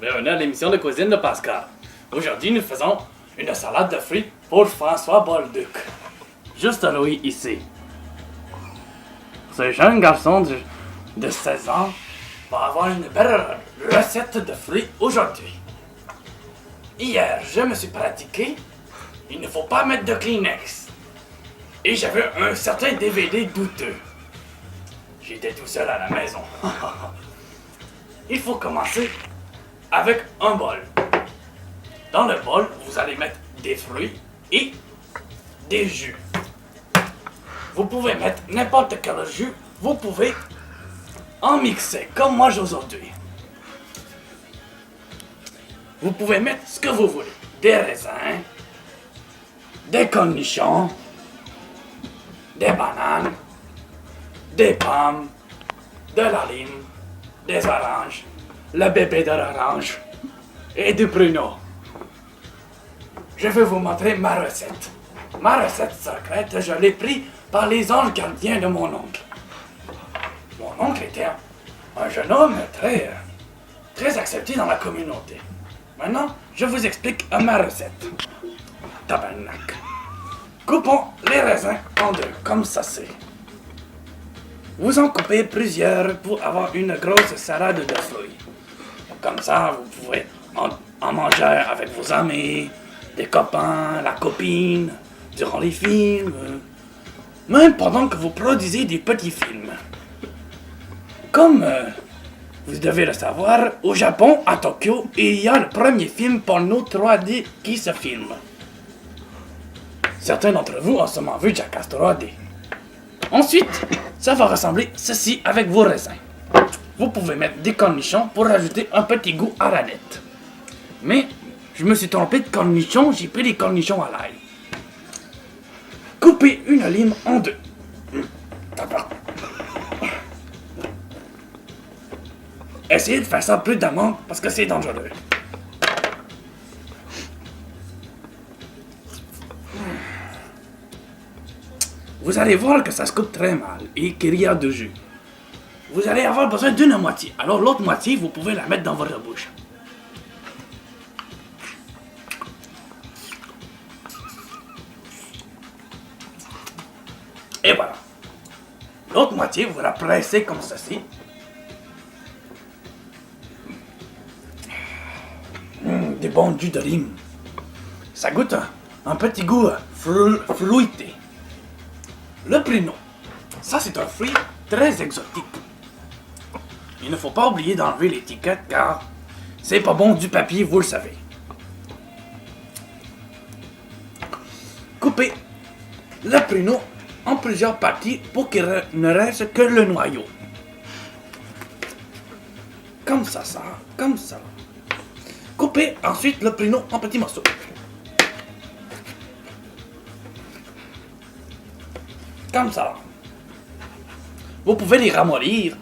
Bienvenue à l'émission de cuisine de Pascal. Aujourd'hui, nous faisons une salade de fruits pour François Bolduc. Juste Louis ici. Ce jeune garçon de 16 ans va avoir une belle recette de fruits aujourd'hui. Hier, je me suis pratiqué. Il ne faut pas mettre de Kleenex. Et j'avais un certain DVD douteux. J'étais tout seul à la maison. Il faut commencer avec un bol. Dans le bol, vous allez mettre des fruits et des jus. Vous pouvez mettre n'importe quel jus. Vous pouvez en mixer, comme moi aujourd'hui. Vous pouvez mettre ce que vous voulez. Des raisins, des cornichons, des bananes, des pommes, de la lime, des oranges, le bébé de l'orange et du pruneau. Je vais vous montrer ma recette. Ma recette secrète, je l'ai prise par les anges gardiens de mon oncle. Mon oncle était un jeune homme très accepté dans la communauté. Maintenant, je vous explique ma recette. Tabarnak. Coupons les raisins en deux, comme ça c'est. Vous en coupez plusieurs pour avoir une grosse salade de fruits. Comme ça, vous pouvez en manger avec vos amis, des copains, la copine, durant les films, même pendant que vous produisez des petits films. Comme vous devez le savoir, au Japon, à Tokyo, il y a le premier film porno 3D qui se filme. Certains d'entre vous ont sûrement vu Jackass 3D. Ensuite, ça va ressembler ceci avec vos raisins. Vous pouvez mettre des cornichons pour rajouter un petit goût à la nette. Mais, je me suis trompé de cornichons, j'ai pris des cornichons à l'ail. Coupez une lime en deux. Essayez de faire ça prudemment parce que c'est dangereux. Vous allez voir que ça se coupe très mal et qu'il y a de jus. Vous allez avoir besoin d'une moitié. Alors l'autre moitié, vous pouvez la mettre dans votre bouche. Et voilà. L'autre moitié, vous la pressez comme ceci. Des bons jus de lime. Ça goûte un petit goût fruité. Le pruneau. Ça, c'est un fruit très exotique. Il ne faut pas oublier d'enlever l'étiquette car c'est pas bon du papier, vous le savez. Coupez le pruneau en plusieurs parties pour qu'il ne reste que le noyau. Comme ça, comme ça. Coupez ensuite le pruneau en petits morceaux. Comme ça. Vous pouvez les ramollir.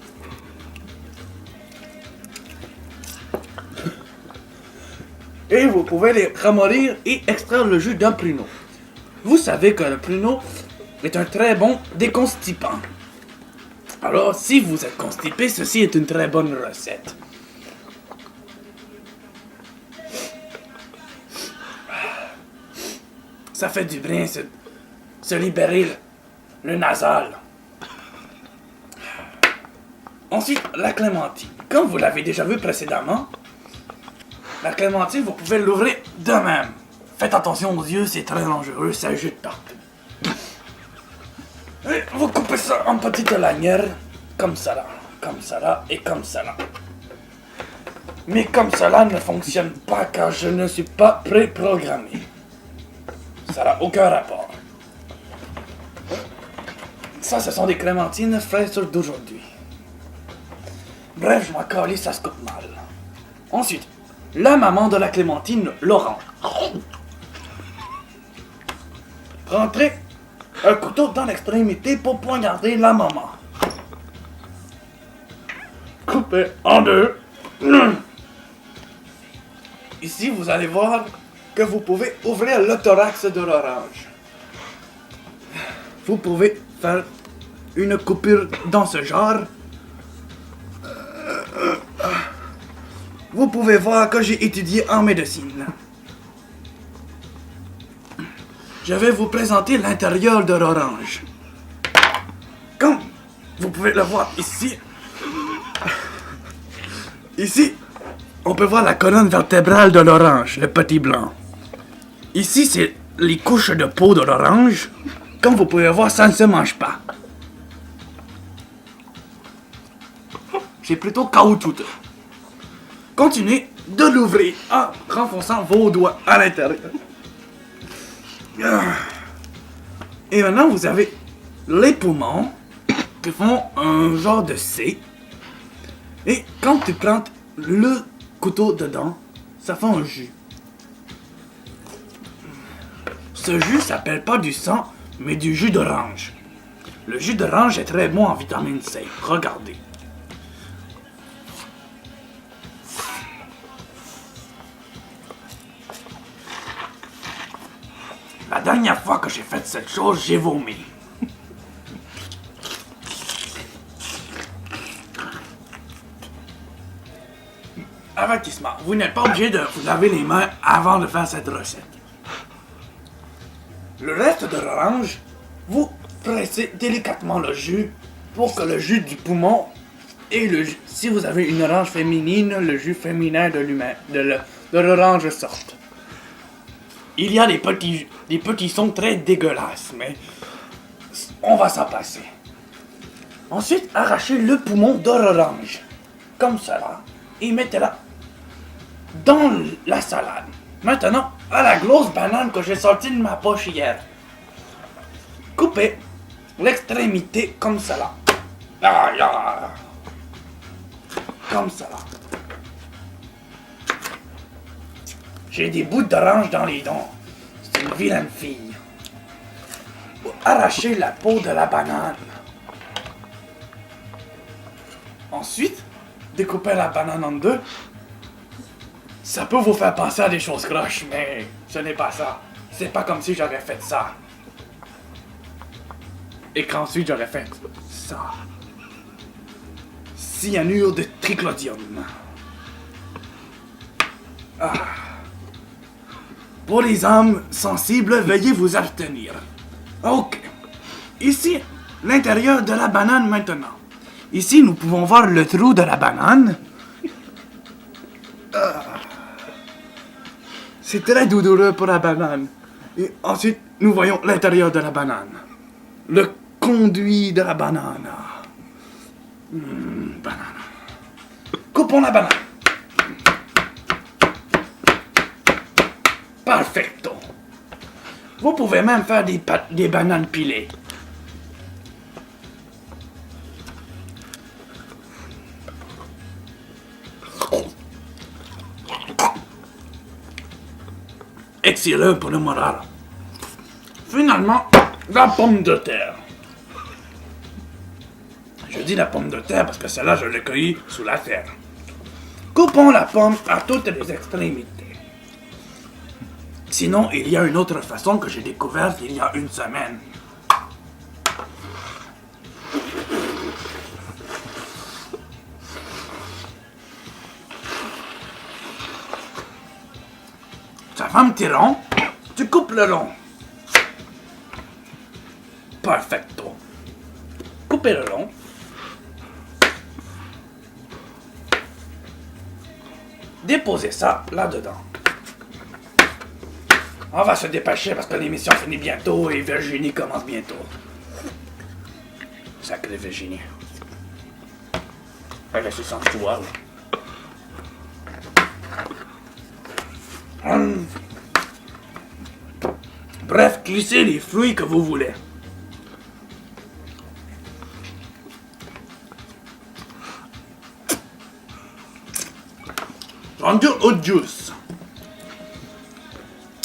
Et vous pouvez les ramollir et extraire le jus d'un pruneau. Vous savez que le pruneau est un très bon déconstipant. Alors, si vous êtes constipé, ceci est une très bonne recette. Ça fait du bien se libérer le nasal. Ensuite, la clémentine. Comme vous l'avez déjà vu précédemment, la clémentine, vous pouvez l'ouvrir de même. Faites attention aux yeux, c'est très dangereux, ça jute partout. Et vous coupez ça en petites lanières, comme ça là, et comme ça là. Mais comme cela ne fonctionne pas car je ne suis pas préprogrammé. Ça n'a aucun rapport. Ça, ce sont des clémentines fraîches d'aujourd'hui. Bref, je m'en calisse, ça se coupe mal. Ensuite, la maman de la clémentine, Laurent. Rentrez un couteau dans l'extrémité pour poignarder la maman. Coupez en deux. Ici, vous allez voir que vous pouvez ouvrir le thorax de l'orange. Vous pouvez faire une coupure dans ce genre. vous pouvez voir que j'ai étudié en médecine. Je vais vous présenter l'intérieur de l'orange. Comme vous pouvez le voir ici. Ici, on peut voir la colonne vertébrale de l'orange, le petit blanc. Ici, c'est les couches de peau de l'orange. Comme vous pouvez voir, ça ne se mange pas. C'est plutôt caoutchouteux. Continuez de l'ouvrir en renfonçant vos doigts à l'intérieur. Et maintenant, vous avez les poumons qui font un genre de C. Et quand tu plantes le couteau dedans, ça fait un jus. Ce jus s'appelle pas du sang, mais du jus d'orange. Le jus d'orange est très bon en vitamine C. Regardez. La dernière fois que j'ai fait cette chose, j'ai vomi. Avertissement, vous n'êtes pas obligé de vous laver les mains avant de faire cette recette. Le reste de l'orange, vous pressez délicatement le jus pour que le jus du poumon et le jus, si vous avez une orange féminine, le jus féminin de l'orange sorte. Il y a des petits sons très dégueulasses, mais on va s'en passer. Ensuite, arrachez le poumon de l'orange, comme cela, et mettez-la dans la salade. Maintenant, à la grosse banane que j'ai sortie de ma poche hier. Coupez l'extrémité comme cela. Comme cela. J'ai des bouts d'orange dans les dents. C'est une vilaine fille. Arrachez la peau de la banane. Ensuite, découpez la banane en deux. Ça peut vous faire penser à des choses croches, mais ce n'est pas ça. C'est pas comme si j'aurais fait ça. Et qu'ensuite j'aurais fait ça. Cyanure de triclodium. Pour les âmes sensibles, veuillez vous abstenir. Ok. Ici, l'intérieur de la banane maintenant. Ici, nous pouvons voir le trou de la banane. C'est très douloureux pour la banane. Et ensuite, nous voyons l'intérieur de la banane. Le conduit de la banane. Banane. Coupons la banane. Perfecto. Vous pouvez même faire des bananes pilées. Excellent pour le moral. Finalement, la pomme de terre. Je dis la pomme de terre parce que celle-là, je l'ai cueillie sous la terre. Coupons la pomme à toutes les extrémités. Sinon, il y a une autre façon que j'ai découverte il y a une semaine. Ça fait un petit rond, tu coupes le long. Perfecto. Coupez le long. Déposez ça là-dedans. On va se dépêcher parce que l'émission finit bientôt et Virginie commence bientôt. Sacré Virginie. Elle a laissé son toile. Bref, glissez les fruits que vous voulez. Rendu au juice.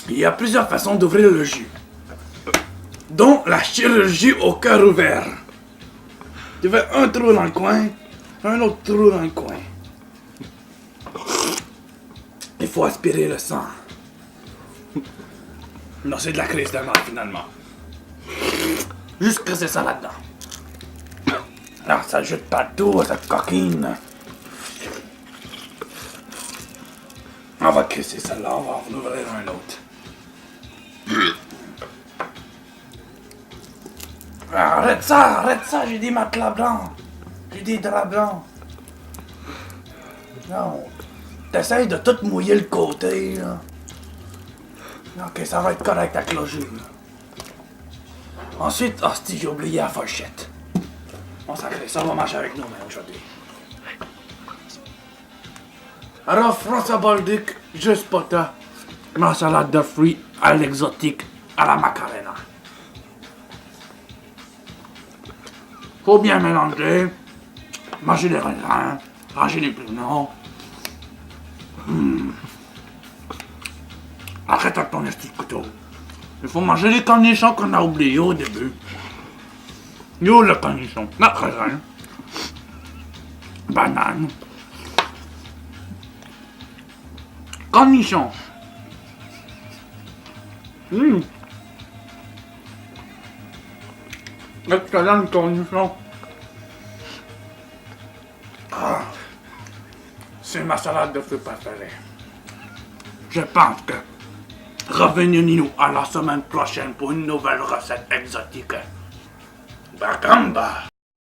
Il y a plusieurs façons d'ouvrir le jus, dont la chirurgie au cœur ouvert. Tu fais un trou dans le coin, un autre trou dans le coin. Il faut aspirer le sang. Non, c'est de la crise de mort finalement. Juste que c'est ça là-dedans. Non, ça jette partout, cette coquine. On va crisser celle-là, on va en ouvrir un autre. Arrête ça, j'ai des matelas blancs. J'ai des draps blancs. Non, t'essayes de tout mouiller le côté, là. Ok, ça va être correct avec le jus, là. Ensuite, hostie, j'ai oublié la fourchette. On sacré, ça va marcher avec nous, mais aujourd'hui. Alors, François Bolduc, juste pour toi, ma salade de fruits à l'exotique, à la macarena. Faut bien mélanger, manger les raisins, ranger les pignons. Arrête avec ton petit couteau. Il faut manger les cornichons qu'on a oubliés au début. Yo le cornichon, la raisin, banane, cornichon. Excellent cornichon. C'est ma salade de fruits préférée. Je pense que revenez-nous à la semaine prochaine pour une nouvelle recette exotique. Bacamba!